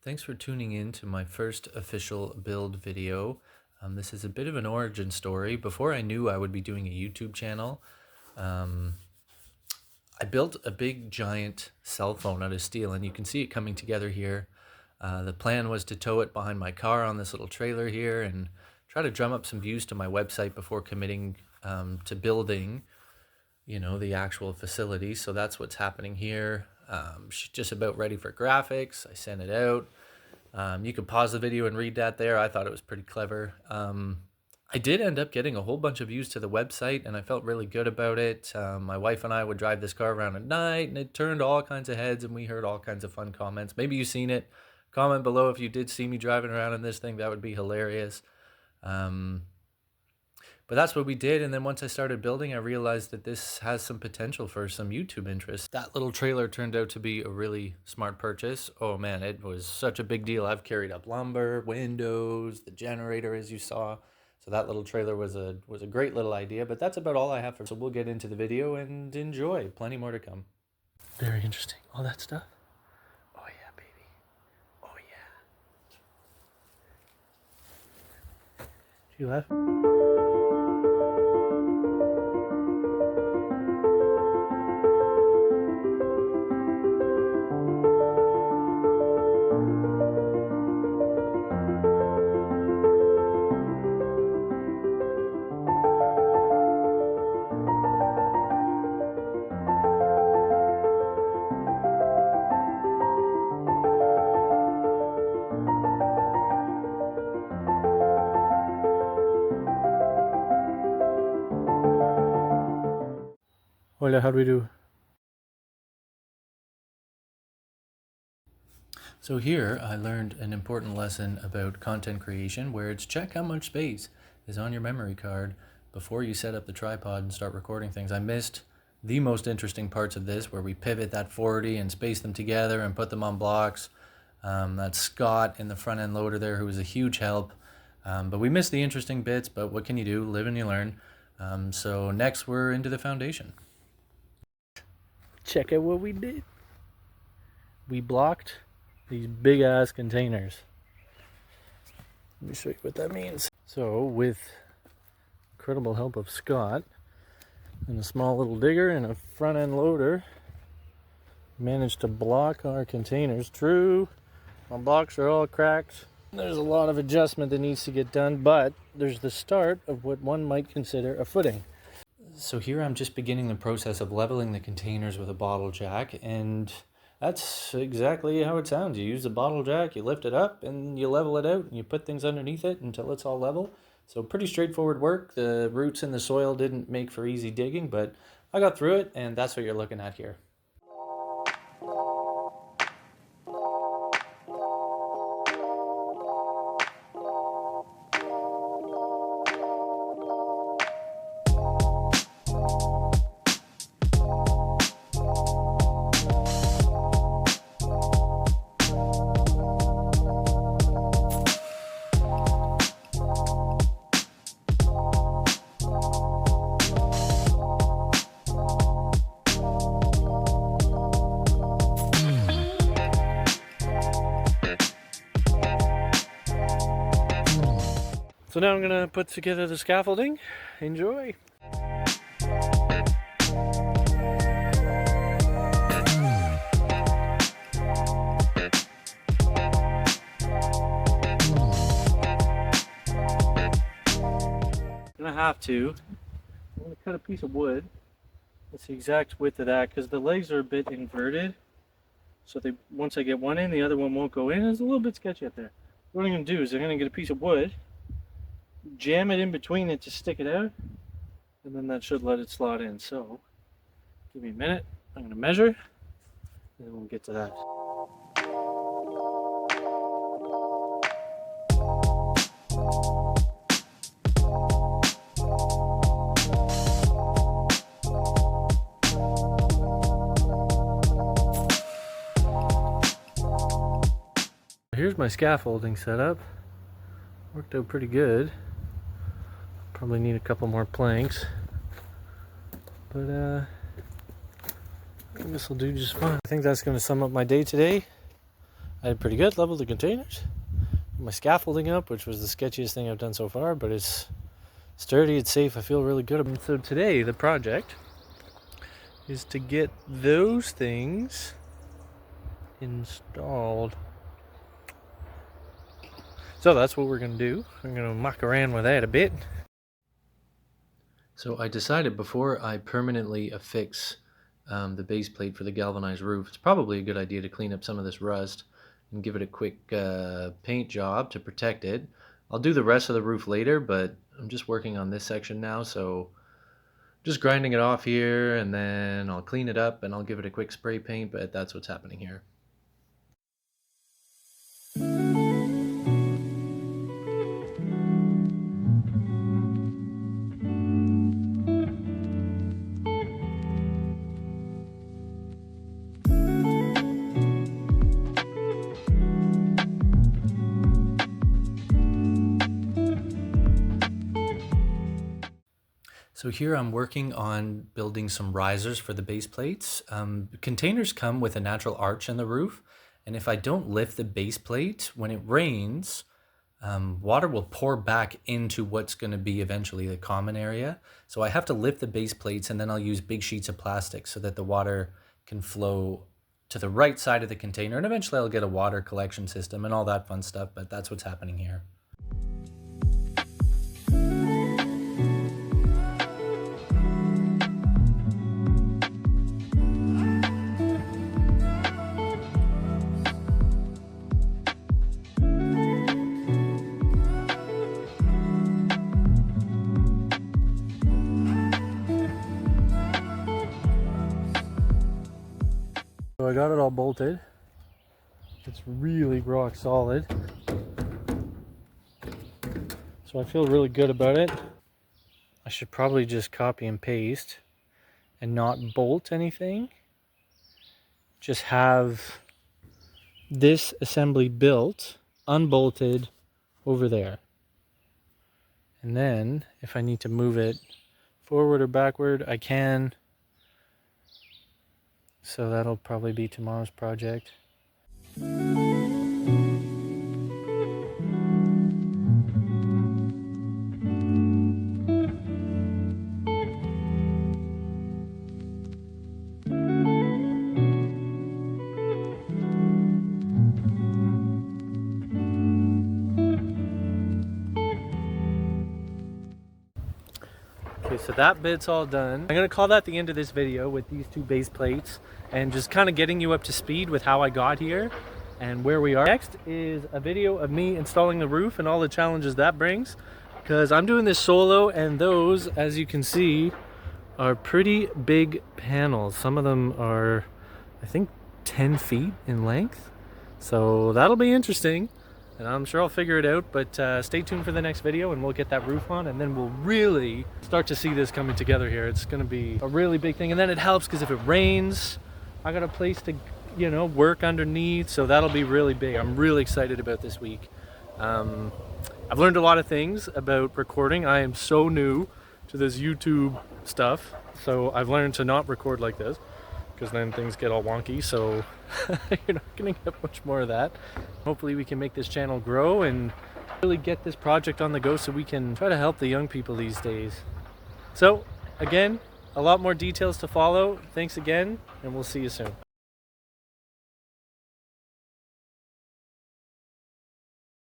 Thanks for tuning in to my first official build video. This is a bit of an origin story. Before I knew I would be doing a YouTube channel, um, I built a big giant cell phone out of steel, and you can see it coming together here. The plan was to tow it behind my car on this little trailer here and try to drum up some views to my website before committing to building, the actual facility. So that's what's happening here. She's just about ready for graphics. I sent it out. You can pause the video and read that there. I thought it was pretty clever. I did end up getting a whole bunch of views to the website, and I felt really good about it. My wife and I would drive this car around at night, and it turned all kinds of heads, and we heard all kinds of fun comments. Maybe you've seen it. Comment below if you did see me driving around in this thing. That would be hilarious. But that's what we did, and then once I started building, I realized that this has some potential for some YouTube interest. That little trailer turned out to be a really smart purchase. Oh man, it was such a big deal. I've carried up lumber, windows, the generator as you saw. So that little trailer was a great little idea, but that's about all I have for. So we'll get into the video and enjoy. Plenty more to come. Very interesting. All that stuff. Oh yeah, baby. Oh yeah. You laugh? Hola, how do we do? So here I learned an important lesson about content creation where it's check how much space is on your memory card before you set up the tripod and start recording things. I missed the most interesting parts of this where we pivot that 40 and space them together and put them on blocks. That's Scott in the front end loader there who was a huge help. But we missed the interesting bits, but what can you do? Live and you learn. So next we're into the foundation. Check out what we did. We blocked these big ass containers. Let me show you what that means. So with incredible help of Scott and a small little digger and a front end loader, managed to block our containers. True, my blocks are all cracked. There's a lot of adjustment that needs to get done, but there's the start of what one might consider a footing. So here I'm just beginning the process of leveling the containers with a bottle jack, and that's exactly how it sounds. You use the bottle jack, you lift it up, and you level it out, and you put things underneath it until it's all level. So pretty straightforward work. The roots in the soil didn't make for easy digging, but I got through it, and that's what you're looking at here. So now I'm gonna put together the scaffolding. Enjoy. I'm gonna cut a piece of wood. That's the exact width of that because the legs are a bit inverted. So once I get one in, the other one won't go in. It's a little bit sketchy up there. What I'm gonna do is I'm gonna get a piece of wood, jam it in between it to stick it out, and then that should let it slot in. So give me a minute, I'm going to measure, and then we'll get to that. Here's my scaffolding setup. Worked out pretty good. Probably need a couple more planks, but I think this will do just fine. I think that's going to sum up my day today. I did pretty good. Leveled the containers. My scaffolding up, which was the sketchiest thing I've done so far, but it's sturdy, it's safe, I feel really good about it. So today the project is to get those things installed. So that's what we're gonna do. I'm gonna muck around with that a bit. So I decided before I permanently affix the base plate for the galvanized roof, it's probably a good idea to clean up some of this rust and give it a quick paint job to protect it. I'll do the rest of the roof later, but I'm just working on this section now, so just grinding it off here, and then I'll clean it up and I'll give it a quick spray paint, but that's what's happening here. So here I'm working on building some risers for the base plates. Containers come with a natural arch in the roof, and if I don't lift the base plate, when it rains, water will pour back into what's going to be eventually the common area. So I have to lift the base plates, and then I'll use big sheets of plastic so that the water can flow to the right side of the container, and eventually I'll get a water collection system and all that fun stuff, but that's what's happening here. So I got it all bolted. It's really rock solid. So I feel really good about it. I should probably just copy and paste and not bolt anything. Just have this assembly built, unbolted over there. And then if I need to move it forward or backward, I can. So that'll probably be tomorrow's project. Okay, so that bit's all done. I'm gonna call that the end of this video with these two base plates and just kind of getting you up to speed with how I got here and where we are. Next is a video of me installing the roof and all the challenges that brings, because I'm doing this solo, and those, as you can see, are pretty big panels. Some of them are, I think, 10 feet in length. So that'll be interesting. And I'm sure I'll figure it out, but stay tuned for the next video and we'll get that roof on, and then we'll really start to see this coming together here. It's gonna be a really big thing, and then it helps because if it rains, I got a place to, you know, work underneath, so that'll be really big. I'm really excited about this week. I've learned a lot of things about recording. I am so new to this YouTube stuff, so I've learned to not record like this, because then things get all wonky, so you're not gonna get much more of that. Hopefully we can make this channel grow and really get this project on the go so we can try to help the young people these days. So again, a lot more details to follow. Thanks again, and we'll see you soon.